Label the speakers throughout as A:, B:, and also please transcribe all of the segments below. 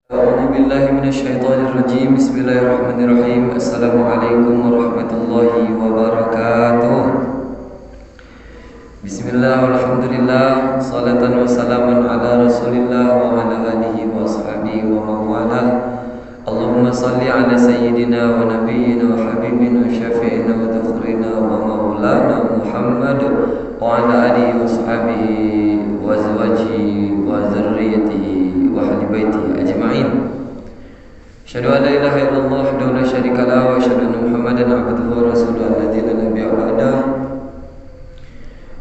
A: أعوذ بالله من الشيطان الرجيم. بسم الله الرحمن الرحيم. السلام عليكم ورحمة الله وبركاته. بسم الله والحمد لله صلاة وسلاما على رسول الله وعلى آله وأصحابه ومن والاه. اللهم صل على سيدنا ونبينا وحبيبنا وشفيعنا وذخرنا ومولانا محمد وعلى آله وأصحابه وأزواجه وذريته وأهل بيته أجمعين. أشهد أن لا إله إلا الله وحده لا شريك له وأشهد أن محمدا عبده ورسوله الذي لا نبي بعده.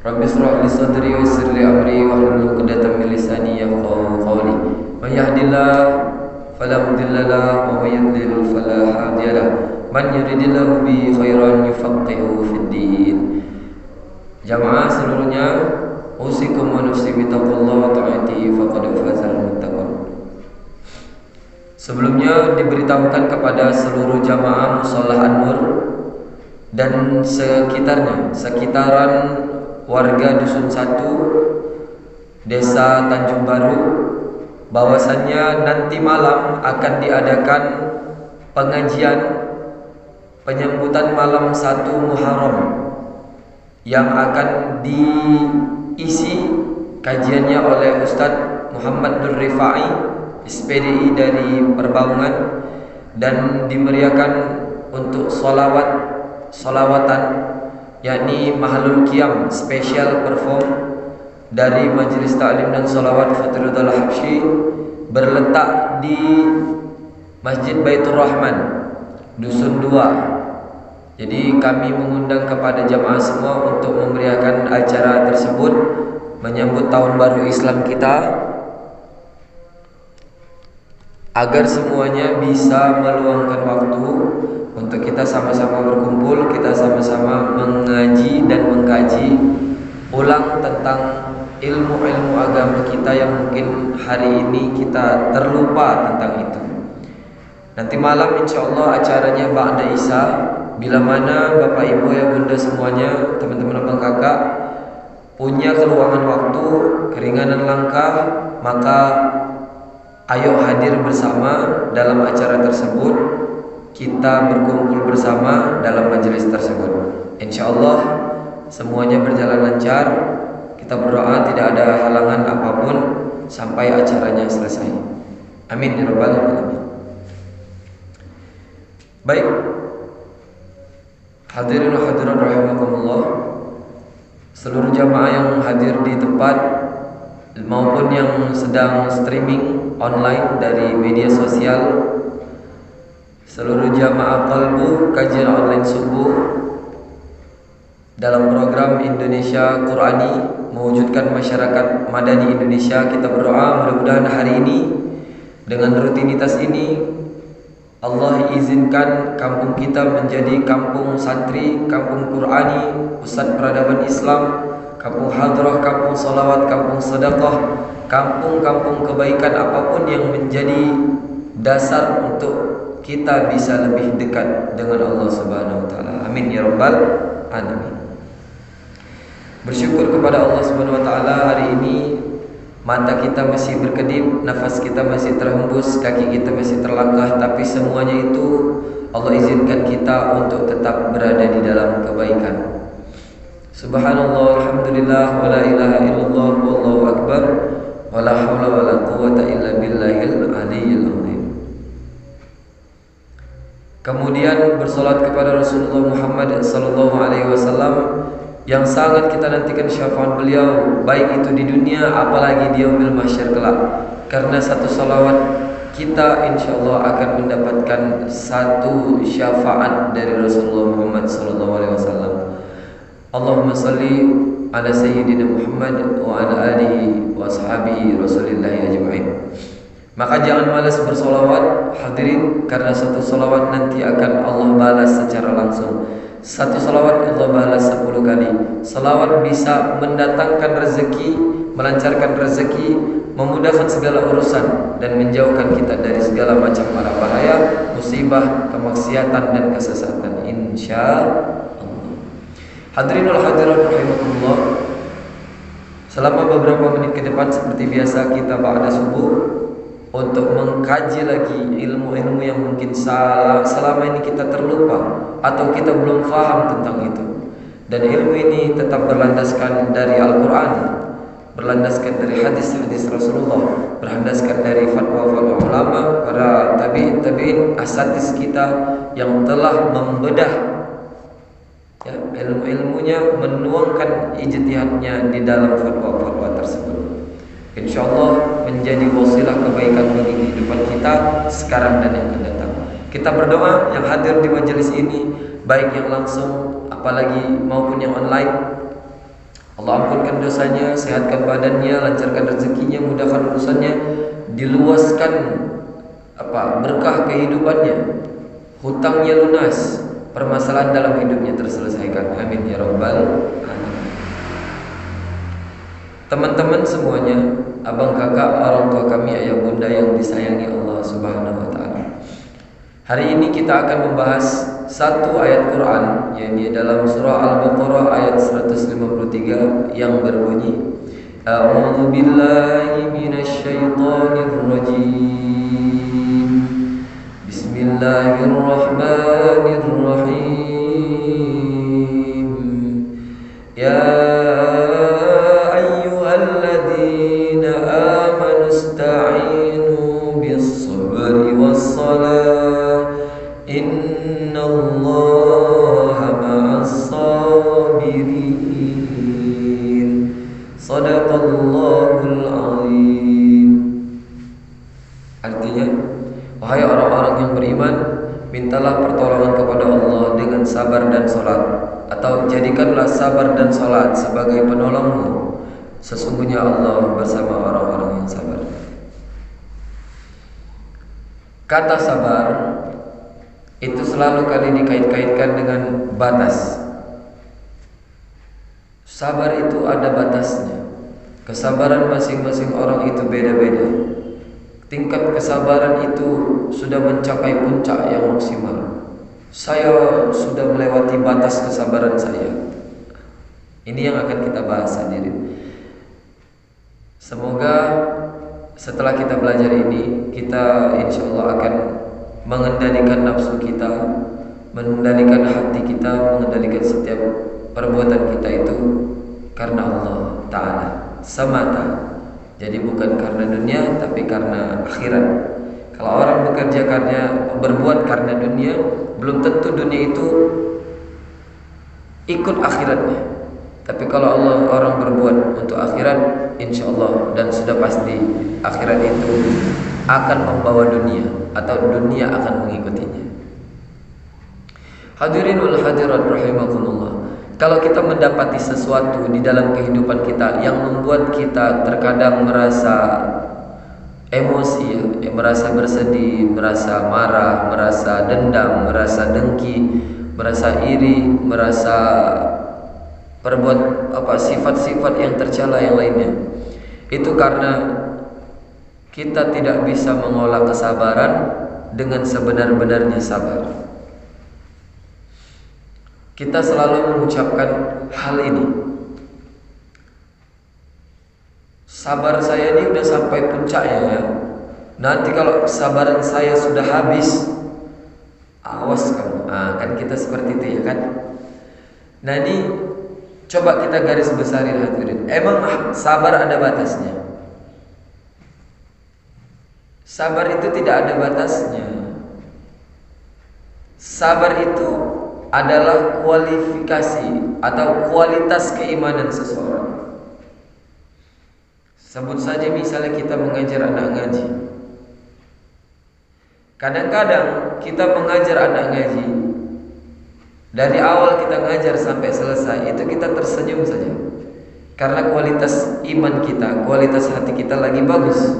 A: رب اشرح لي صدري ويسر لي أمري واحلل عقدة من لساني يفقهوا قولي. من يهد الله فلا مضل له ومن يضلل فلا هادي له. من يرد الله به خيرا يفقهه في الدين. Jamaah seluruhnya, usikum wa nafsi bittaqullah wa ta'atihi faqad fazal muttaqun. Sebelumnya diberitahukan kepada seluruh jamaah Musholah An-Nur dan sekitaran warga Dusun 1 Desa Tanjung Baru, bahwasannya nanti malam akan diadakan pengajian penyambutan malam 1 Muharram yang akan diisi kajiannya oleh Ustadz Muhammad Nur Rifai, SPDI dari Perbaungan, dan dimeriahkan untuk solawatan yakni Mahalul Qiyam special perform dari Majelis Ta'lim dan Solawat Fathruddin Al-Habsyi, berletak di Masjid Baitur Rahman Dusun 2. Jadi kami mengundang kepada jamaah semua untuk memeriahkan acara tersebut menyambut tahun baru Islam kita, agar semuanya bisa meluangkan waktu untuk kita sama-sama berkumpul, kita sama-sama mengaji dan mengkaji ulang tentang ilmu-ilmu agama kita yang mungkin hari ini kita terlupa tentang itu. Nanti malam insyaallah acaranya ba'da Isya. Bila mana Bapak Ibu ya Bunda semuanya, teman-teman abang kakak punya keluangan waktu, keringanan langkah, maka ayo hadir bersama dalam acara tersebut. Kita berkumpul bersama dalam majelis tersebut. InsyaAllah semuanya berjalan lancar. Kita berdoa tidak ada halangan apapun sampai acaranya selesai. Amin ya rabbal alamin. Baik, hadirin wa hadirat rahimakumullah, seluruh jamaah yang hadir di tempat maupun yang sedang streaming online dari media sosial, seluruh jamaah Qalbu kajian online subuh dalam program Indonesia Qurani mewujudkan masyarakat madani Indonesia. Kita berdoa mudah-mudahan hari ini dengan rutinitas ini Allah izinkan kampung kita menjadi kampung santri, kampung Qurani, pusat peradaban Islam, kampung hadrah, kampung salawat, kampung sedekah, kampung-kampung kebaikan apapun yang menjadi dasar untuk kita bisa lebih dekat dengan Allah Subhanahu wa taala. Amin ya rabbal alamin. Bersyukur kepada Allah Subhanahu wa taala, hari ini mata kita masih berkedip, nafas kita masih terhembus, kaki kita masih terlangkah, tapi semuanya itu Allah izinkan kita untuk tetap berada di dalam kebaikan. Subhanallah, alhamdulillah, wa la ilaha illallah, wallahu akbar, wa la hawla wa la quwwata illa billahil aliyyil azim. Kemudian bersolat kepada Rasulullah Muhammad sallallahu alaihi wasallam yang sangat kita nantikan syafaat beliau, baik itu di dunia apalagi di yaumil mahsyar kelak. Karena satu salawat kita insyaallah akan mendapatkan satu syafaat dari Rasulullah Muhammad sallallahu alaihi wasallam. Allahumma salli ala sayyidina Muhammad wa ala alihi wa ashabihi Rasulillahi ajma'in. Maka jangan malas bersolawat hadirin, karena satu solawat nanti akan Allah balas secara langsung. Satu salawat Allah balas 10 kali. Salawat bisa mendatangkan rezeki, melancarkan rezeki, memudahkan segala urusan, dan menjauhkan kita dari segala macam mara bahaya, musibah, kemaksiatan dan kesesatan, insyaallah. Hadirin wal hadirat rahimakumullah, selama beberapa menit ke depan seperti biasa kita ba'da subuh untuk mengkaji lagi ilmu-ilmu yang mungkin selama ini kita terlupa atau kita belum paham tentang itu. Dan ilmu ini tetap berlandaskan dari Al-Quran, berlandaskan dari hadis-hadis Rasulullah, berlandaskan dari fatwa-fatwa ulama, para tabi'in, asatidz kita yang telah membedah ya, ilmu-ilmunya, menuangkan ijtihadnya di dalam fatwa-fatwa tersebut. InsyaAllah menjadi wasilah kebaikan bagi kehidupan kita sekarang dan yang akan datang. Kita berdoa yang hadir di majelis ini, baik yang langsung apalagi maupun yang online. Allah ampunkan dosanya, sehatkan badannya, lancarkan rezekinya, mudahkan urusannya, diluaskan berkah kehidupannya, hutangnya lunas, permasalahan dalam hidupnya terselesaikan. Amin ya rabbal alamin. Teman-teman semuanya, abang kakak, orang tua kami, ayah bunda yang disayangi Allah Subhanahu wa taala. Hari ini kita akan membahas satu ayat Quran, yakni dalam surah Al-Baqarah ayat 153 yang berbunyi, A'udzu billahi minasy syaithanir rajim. Bismillahirrahmanirrahim. Ya ayyuhalladzina amanu ista'inu bis-sabri was-salah. Innallaha ma'as-sabirin. Shadaqallahul azim. Artinya, wahai orang-orang yang beriman, mintalah pertolongan kepada Allah dengan sabar dan salat, atau jadikanlah sabar dan salat sebagai penolongmu. Sesungguhnya Allah bersama orang-orang yang sabar. Kata sabar itu selalu kali dikait-kaitkan dengan batas. Sabar itu ada batasnya. Kesabaran masing-masing orang itu beda-beda. Tingkat kesabaran itu sudah mencapai puncak yang maksimal. Saya sudah melewati batas kesabaran saya. Ini yang akan kita bahas hadirin. Semoga setelah kita belajar ini, kita insyaallah akan mengendalikan nafsu kita, mengendalikan hati kita, mengendalikan setiap perbuatan kita itu karena Allah Ta'ala semata. Jadi bukan karena dunia, tapi karena akhirat. Kalau orang bekerja berbuat karena dunia, belum tentu dunia itu ikut akhiratnya. Tapi kalau orang berbuat untuk akhirat, insyaallah dan sudah pasti akhirat itu akan membawa dunia atau dunia akan mengikutinya. Hadirin wal hadirat rahimakumullah. Kalau kita mendapati sesuatu di dalam kehidupan kita yang membuat kita terkadang merasa emosi, merasa bersedih, merasa marah, merasa dendam, merasa dengki, merasa iri, merasa perbuat sifat-sifat yang tercela yang lainnya, itu karena kita tidak bisa mengolah kesabaran dengan sebenar-benarnya sabar. Kita selalu mengucapkan hal ini. Sabar saya ini udah sampai puncaknya ya. Nanti kalau kesabaran saya sudah habis, awas kamu. Kan kita seperti itu ya kan. Nah ini coba kita garis besarin hadirin. Emang sabar ada batasnya? Sabar itu tidak ada batasnya. Sabar itu adalah kualifikasi atau kualitas keimanan seseorang. Sebut saja misalnya kita mengajar anak ngaji. Kadang-kadang kita mengajar anak ngaji, dari awal kita ngajar sampai selesai itu kita tersenyum saja. Karena kualitas iman kita, kualitas hati kita lagi bagus,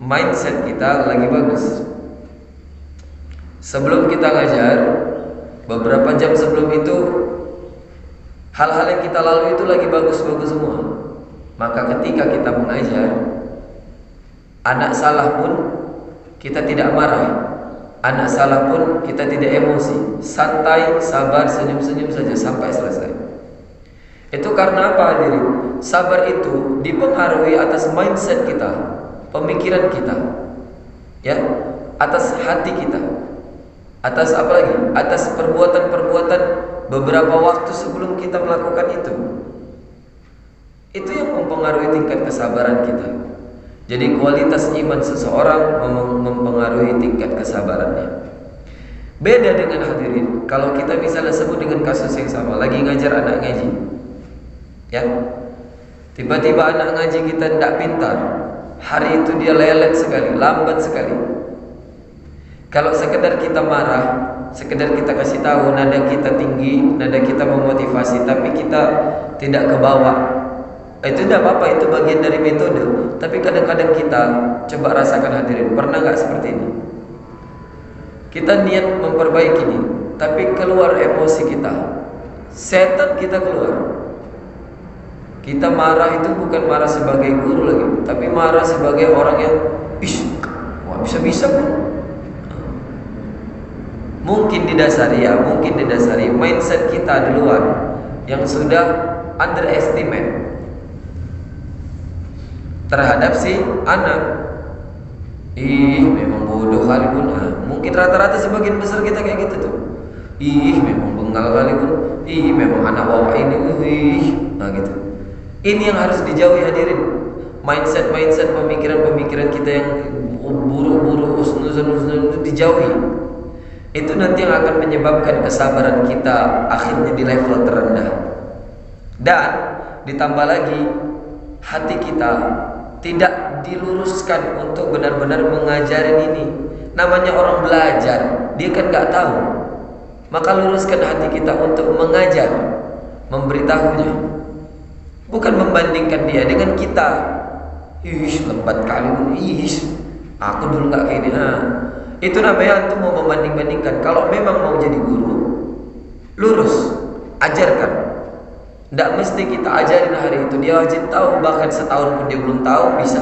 A: mindset kita lagi bagus. Sebelum kita ngajar, beberapa jam sebelum itu, hal-hal yang kita lalui itu lagi bagus-bagus semua. Maka ketika kita mengajar, anak salah pun kita tidak marah, anak salah pun kita tidak emosi, santai, sabar, senyum-senyum saja sampai selesai. Itu karena apa hadirin? Sabar itu dipengaruhi atas mindset kita. pemikiran kita, ya, atas hati kita, atas apa lagi? Atas perbuatan-perbuatan beberapa waktu sebelum kita melakukan itu. Itu yang mempengaruhi tingkat kesabaran kita. Jadi kualitas iman seseorang mempengaruhi tingkat kesabarannya. Beda dengan hadirin, kalau kita misalnya sebut dengan kasus yang sama, lagi ngajar anak ngaji, ya, tiba-tiba anak ngaji kita tidak pintar, hari itu dia lelet sekali, lambat sekali. Kalau sekedar kita marah, sekedar kita kasih tahu, nada kita tinggi, nada kita memotivasi, tapi kita tidak ke bawah, itu tidak apa-apa, itu bagian dari metode. Tapi kadang-kadang kita coba rasakan hadirin, pernah nggak seperti ini? Kita niat memperbaiki ini, tapi keluar emosi kita, setan kita keluar. Kita marah itu bukan marah sebagai guru lagi, tapi marah sebagai orang yang wah bisa-bisa pun. Mungkin didasari mindset kita di luar yang sudah underestimate terhadap si anak. Memang bodoh kali pun. Mungkin rata-rata sebagian besar kita kayak gitu tuh. Memang bengal kali pun. Memang anak bawa ini. Nah gitu. Ini yang harus dijauhi hadirin. Mindset pemikiran kita yang buruk-buruk, husnuzon itu dijauhi. Itu nanti yang akan menyebabkan kesabaran kita akhirnya di level terendah. Dan ditambah lagi hati kita tidak diluruskan untuk benar-benar mengajarin ini. Namanya orang belajar, dia kan gak tahu. Maka luruskan hati kita untuk mengajar, memberitahunya, bukan membandingkan dia dengan kita. Lembat kali, aku dulu gak kayak ini. Itu namanya antum mau membanding-bandingkan. Kalau memang mau jadi guru, lurus, ajarkan. Tidak mesti kita ajarin hari itu, dia wajib tahu, bahkan setahun pun dia belum tahu, bisa.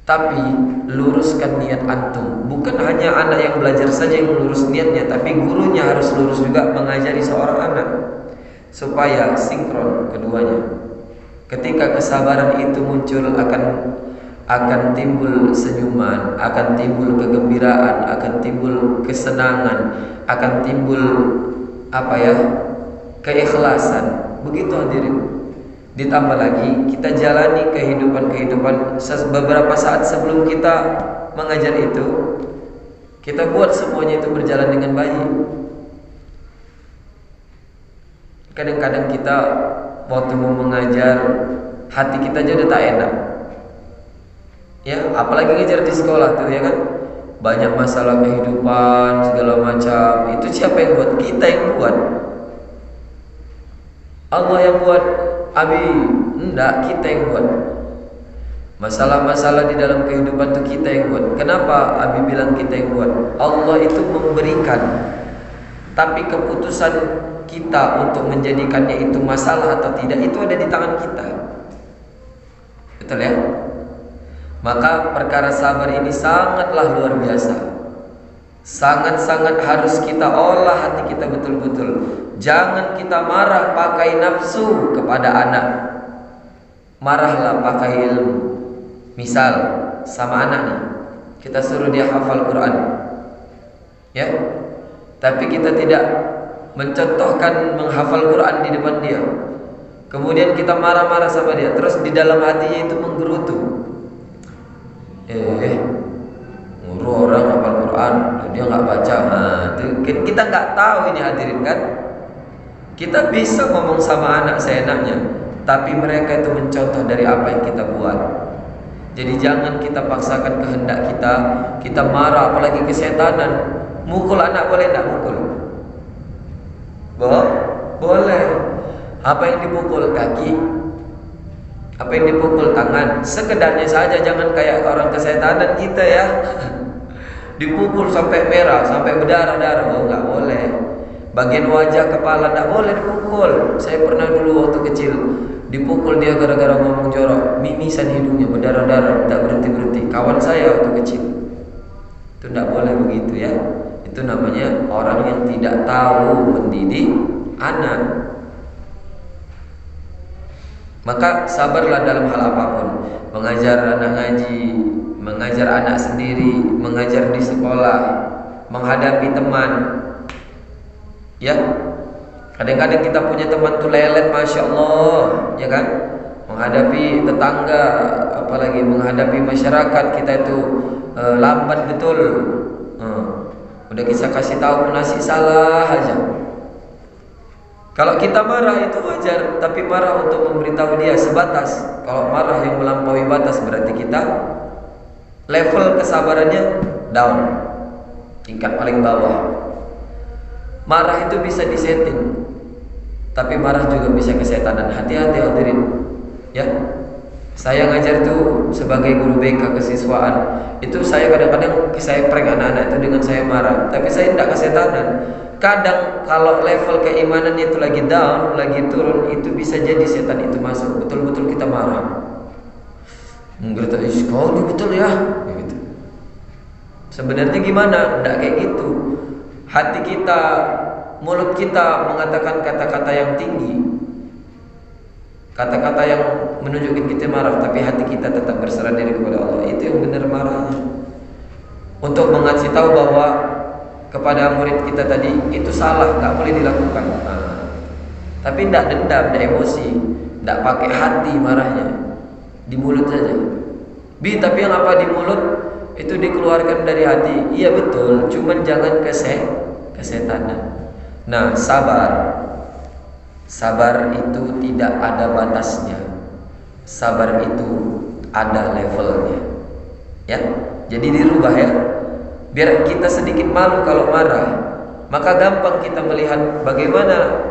A: Tapi luruskan niat antum. Bukan hanya anak yang belajar saja yang lurus niatnya, tapi gurunya harus lurus juga mengajari seorang anak, supaya sinkron keduanya. Ketika kesabaran itu muncul, akan timbul senyuman, akan timbul kegembiraan, akan timbul kesenangan, akan timbul keikhlasan. Begitu hadirin. Ditambah lagi kita jalani kehidupan beberapa saat sebelum kita mengajar itu, kita buat semuanya itu berjalan dengan baik. Kadang-kadang kita waktu mau mengajar, hati kita aja udah tak enak, ya, apalagi ngajar di sekolah tuh, ya kan, banyak masalah kehidupan segala macam. Itu siapa yang buat? Kita yang buat. Allah yang buat, enggak, kita yang buat. Masalah-masalah di dalam kehidupan itu kita yang buat. Kenapa Abi bilang kita yang buat? Allah itu memberikan, tapi keputusan kita untuk menjadikannya itu masalah atau tidak, itu ada di tangan kita. Betul ya? Maka perkara sabar ini sangatlah luar biasa. Sangat-sangat harus kita olah hati kita betul-betul. Jangan kita marah pakai nafsu kepada anak. Marahlah pakai ilmu. Misal sama anak nih, kita suruh dia hafal Quran, ya, tapi kita tidak mencontohkan menghafal Quran di depan dia. Kemudian kita marah-marah sama dia, terus di dalam hatinya itu menggerutu. Nguru orang hafal Quran, dia nggak baca. Kita nggak tahu ini hadirin kan. Kita bisa ngomong sama anak seenaknya, tapi mereka itu mencontoh dari apa yang kita buat. Jadi jangan kita paksakan kehendak kita. Kita marah, apalagi kesetanan. Mukul anak boleh enggak mukul? Boleh. Apa yang dipukul? Kaki. Apa yang dipukul? Tangan. Sekedarnya saja, jangan kayak orang kesetanan kita ya. Dipukul sampai merah, sampai berdarah-darah. Enggak boleh. Bagian wajah, kepala enggak boleh dipukul. Saya pernah dulu waktu kecil dipukul dia gara-gara ngomong jorok, mimisan hidungnya berdarah-darah, tak berhenti-berhenti. Kawan saya waktu kecil. Itu tidak boleh begitu ya. Itu namanya orang yang tidak tahu mendidik anak. Maka sabarlah dalam hal apapun. Mengajar anak ngaji, mengajar anak sendiri, mengajar di sekolah, menghadapi teman. Ya, kadang-kadang kita punya teman tuh lelet, masya Allah, ya kan? Menghadapi tetangga, apalagi menghadapi masyarakat kita itu lambat betul. Udah kita kasih tahu masih salah aja. Kalau kita marah itu wajar, tapi marah untuk memberitahu dia sebatas. Kalau marah yang melampaui batas berarti kita level kesabarannya down, tingkat paling bawah. Marah itu bisa disetting, tapi marah juga bisa kesetanan. Hati-hati hadirin. Ya, saya ngajar tuh sebagai guru BK kesiswaan. Itu saya kadang-kadang saya prank anak-anak itu dengan saya marah, tapi saya tidak kesetanan. Kadang kalau level keimanan itu lagi down, lagi turun, itu bisa jadi setan itu masuk. Betul-betul kita marah. Berarti kau ini betul ya, gitu. Sebenarnya gimana? Tidak kayak gitu. Hati kita, mulut kita mengatakan kata-kata yang tinggi, kata-kata yang menunjukkan kita marah, tapi hati kita tetap berserah diri kepada Allah. Itu yang benar marahnya. Untuk mengasih tahu bahwa kepada murid kita tadi itu salah, tak boleh dilakukan. Tapi tidak dendam, tidak emosi, tidak pakai hati marahnya, di mulut saja. Tapi yang apa di mulut itu dikeluarkan dari hati. Iya betul, cuman jangan kesetanan. Nah, sabar itu tidak ada batasnya. Sabar itu ada levelnya. Ya, jadi dirubah ya. Biar kita sedikit malu kalau marah, maka gampang kita melihat bagaimana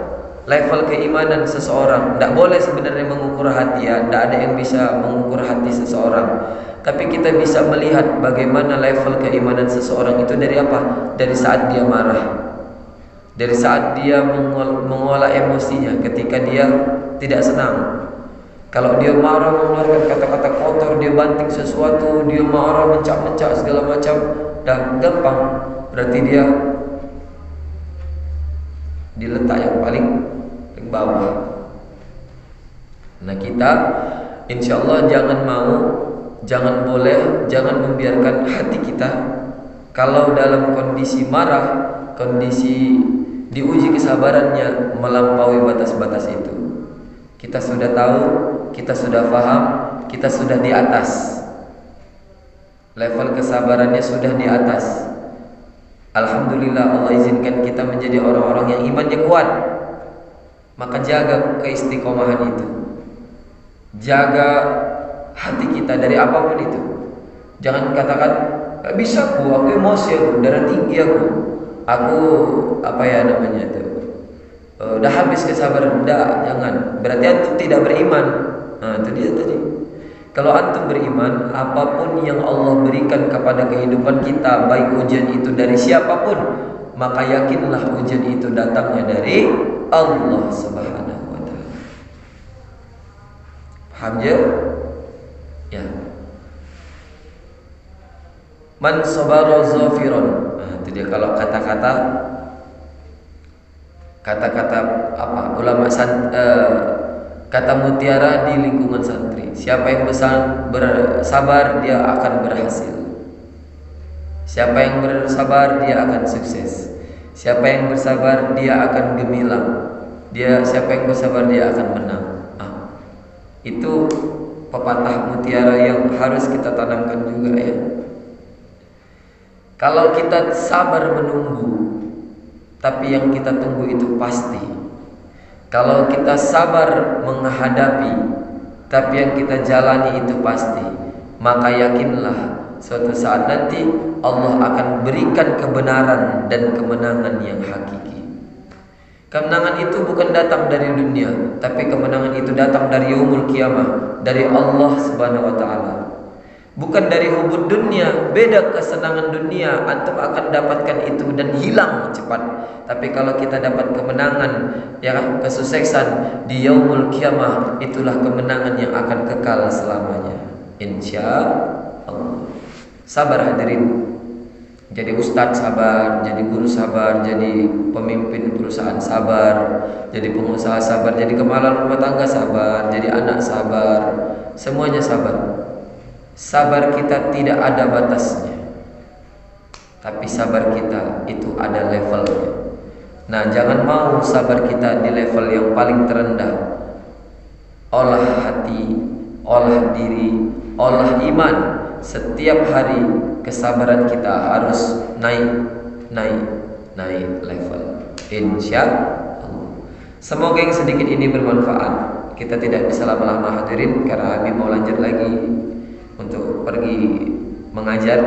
A: level keimanan seseorang. Tidak boleh sebenarnya mengukur hati ya, tidak ada yang bisa mengukur hati seseorang. Tapi kita bisa melihat bagaimana level keimanan seseorang itu dari apa? Dari saat dia marah, dari saat dia mengolah emosinya ketika dia tidak senang. Kalau dia marah mengeluarkan kata-kata kotor, dia banting sesuatu, dia marah mencak-mencak segala macam, dan gampang, berarti dia di letak yang paling bawah. Nah, kita insya Allah jangan membiarkan hati kita kalau dalam kondisi marah, kondisi diuji kesabarannya melampaui batas-batas itu. Kita sudah tahu, kita sudah paham, kita sudah di atas. Level kesabarannya sudah di atas. Alhamdulillah, Allah izinkan kita menjadi orang-orang yang imannya kuat. Maka jaga keistiqomahan itu. Jaga hati kita dari apapun itu. Jangan katakan, "Gak bisa aku emosi, aku darah tinggi aku apa ya namanya itu. Udah habis kesabaran." Jangan. Berarti antum tidak beriman. Nah, itu dia tadi. Kalau antum beriman, apapun yang Allah berikan kepada kehidupan kita, baik ujian itu dari siapapun, maka yakinlah ujian itu datangnya dari Allah Subhanahu wa taala. Paham ya? Ya. Man sabara zafiron. Nah, itu dia kalau kata-kata apa? Kata mutiara di lingkungan santri. Siapa yang bersabar, dia akan berhasil. Siapa yang bersabar, dia akan sukses. Siapa yang bersabar, dia akan gemilang. Siapa yang bersabar, dia akan menang. Itu pepatah mutiara yang harus kita tanamkan juga ya. Kalau kita sabar menunggu, tapi yang kita tunggu itu pasti. Kalau kita sabar menghadapi, tapi yang kita jalani itu pasti, maka yakinlah suatu saat nanti Allah akan berikan kebenaran dan kemenangan yang hakiki. Kemenangan itu bukan datang dari dunia, tapi kemenangan itu datang dari yaumul qiyamah, dari Allah Subhanahu wa taala. Bukan dari hubud dunia. Beda kesenangan dunia, antum akan dapatkan itu dan hilang cepat. Tapi kalau kita dapat kemenangan, ya kesuksesan di yaumul qiyamah, itulah kemenangan yang akan kekal selamanya, insya Allah. Sabar hadirin. Jadi ustadz sabar, jadi guru sabar, jadi pemimpin perusahaan sabar, jadi pengusaha sabar, jadi kepala rumah tangga sabar, jadi anak sabar, semuanya sabar. Sabar kita tidak ada batasnya, tapi sabar kita itu ada levelnya. Nah, jangan mau sabar kita di level yang paling terendah. Olah hati, olah diri, olah iman. Setiap hari kesabaran kita harus naik level. Insya Allah. Semoga yang sedikit ini bermanfaat. Kita tidak bisa lama-lama hadirin karena Habib mau lanjut lagi untuk pergi mengajar.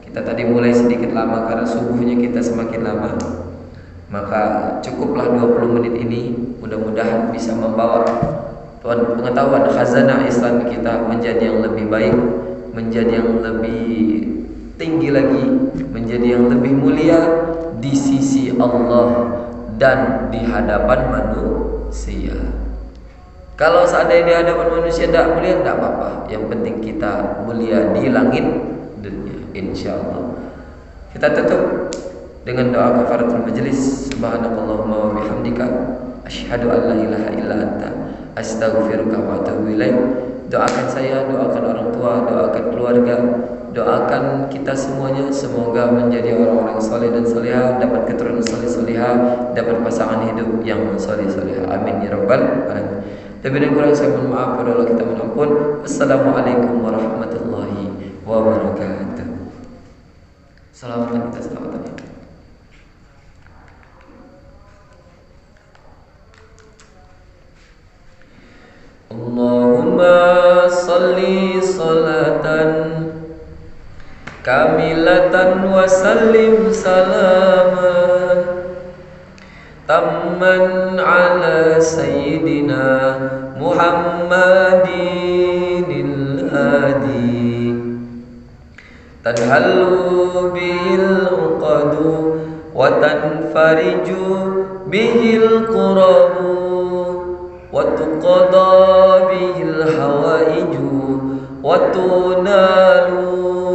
A: Kita tadi mulai sedikit lama karena subuhnya kita semakin lama. Maka cukuplah 20 menit ini, mudah-mudahan bisa membawa pengetahuan khazanah Islam kita menjadi yang lebih baik, menjadi yang lebih tinggi lagi, menjadi yang lebih mulia di sisi Allah dan di hadapan manusia. Kalau seandainya di hadapan manusia tidak mulia, tidak apa-apa. Yang penting kita mulia di langit dunia, insyaallah. Kita tutup dengan doa kafaratul majlis. Subhanakallahumma wa bihamdika asyhadu an la ilaha illa anta astaghfiruka wa atubu ilaik. Doakan saya, doakan orang tua, doakan keluarga, doakan kita semuanya, semoga menjadi orang-orang saleh dan salihah, dapat keturunan saleh salihah, dapat pasangan hidup yang saleh salihah. Amin ya rabbal alamin. Lebih dan kurang saya mohon maaf, pada Allah kita mohon ampun. Assalamualaikum warahmatullahi wabarakatuh. Selawatan kita selawatan. Allahumma salli salatan kamilatan wa sallim salaman tamman ala sayyidina Muhammadin al-hadi tadhallu bil uqadu wa tanfariju bihil qurabu وتقضى به الحوائج وتنال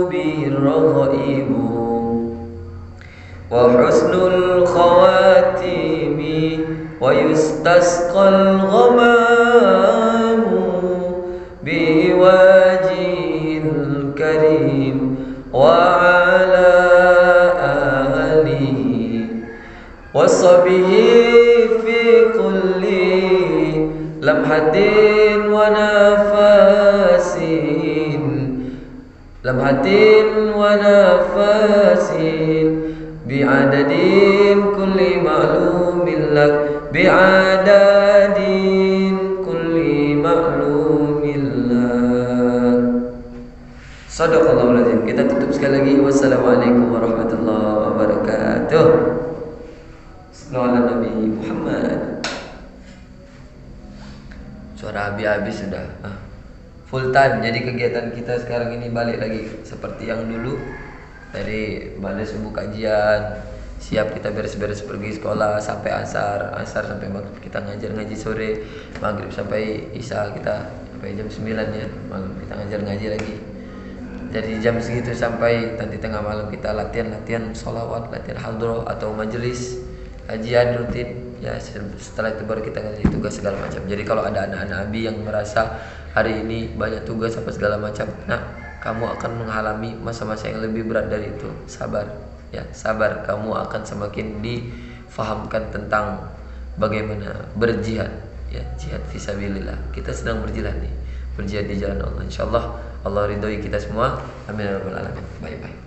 A: به الرغائب وحسن الخواتم ويستسقى الغمام بوجه الكريم وعلى آله وصحبه في كل lamhatin wa nafasin bi'adadin kulli ma'lumin lak bi'adadin kulli ma'lumin lak. Shadaqallahul azim. Kita tutup sekali lagi. Wassalamualaikum warahmatullahi wabarakatuh. Sallallahu Nabi Muhammad. Suara habis sudah full time. Jadi kegiatan kita sekarang ini balik lagi seperti yang dulu. Dari balik subuh kajian, siap kita beres-beres pergi sekolah sampai asar sampai maghrib kita ngaji sore, maghrib sampai isya kita sampai jam 9 ya, malam kita ngaji lagi. Jadi jam segitu sampai nanti tengah malam kita latihan sholawat, latihan hadroh atau majelis kajian rutin. Ya, setelah itu baru kita ngasih tugas segala macam. Jadi kalau ada anak-anak abi yang merasa hari ini banyak tugas apa segala macam, nah kamu akan mengalami masa-masa yang lebih berat dari itu. Sabar, ya sabar. Kamu akan semakin difahamkan tentang bagaimana berjihad, ya jihad fisabilillah. Kita sedang berjihad nih, berjihad di jalan Allah. Insyaallah Allah ridhoi kita semua. Amin ya rabbal alamin. Bye bye.